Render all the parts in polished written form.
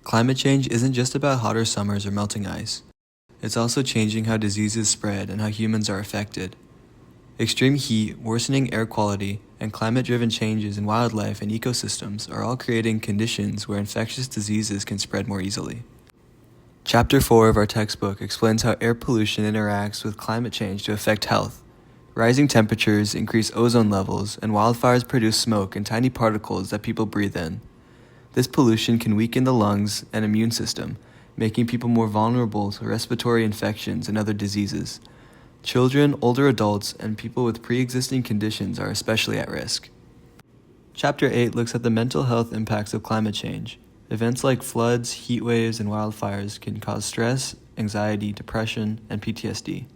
Climate change isn't just about hotter summers or melting ice. It's also changing how diseases spread and how humans are affected. Extreme heat, worsening air quality, and climate-driven changes in wildlife and ecosystems are all creating conditions where infectious diseases can spread more easily. Chapter 4 of our textbook explains how air pollution interacts with climate change to affect health. Rising temperatures increase ozone levels, and wildfires produce smoke and tiny particles that people breathe in. This pollution can weaken the lungs and immune system, making people more vulnerable to respiratory infections and other diseases. Children, older adults, and people with pre-existing conditions are especially at risk. Chapter 8 looks at the mental health impacts of climate change. Events like floods, heat waves, and wildfires can cause stress, anxiety, depression, and PTSD.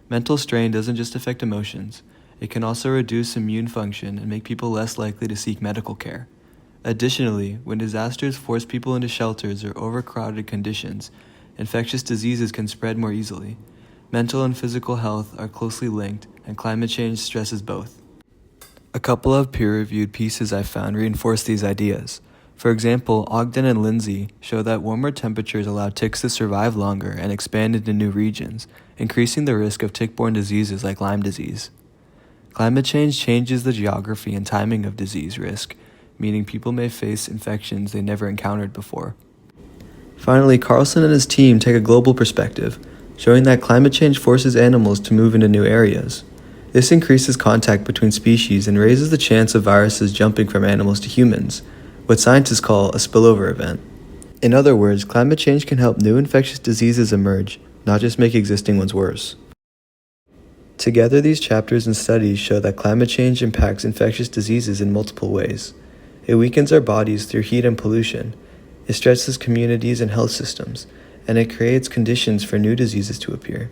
Mental strain doesn't just affect emotions. It can also reduce immune function and make people less likely to seek medical care. Additionally, when disasters force people into shelters or overcrowded conditions, infectious diseases can spread more easily. Mental and physical health are closely linked, and climate change stresses both. A couple of peer-reviewed pieces I found reinforce these ideas. For example, Ogden and Lindsay show that warmer temperatures allow ticks to survive longer and expand into new regions, increasing the risk of tick-borne diseases like Lyme disease. Climate change changes the geography and timing of disease risk, meaning people may face infections they never encountered before. Finally, Carlson and his team take a global perspective, showing that climate change forces animals to move into new areas. This increases contact between species and raises the chance of viruses jumping from animals to humans, what scientists call a spillover event. In other words, climate change can help new infectious diseases emerge, not just make existing ones worse. Together, these chapters and studies show that climate change impacts infectious diseases in multiple ways. It weakens our bodies through heat and pollution, it stresses communities and health systems, and it creates conditions for new diseases to appear.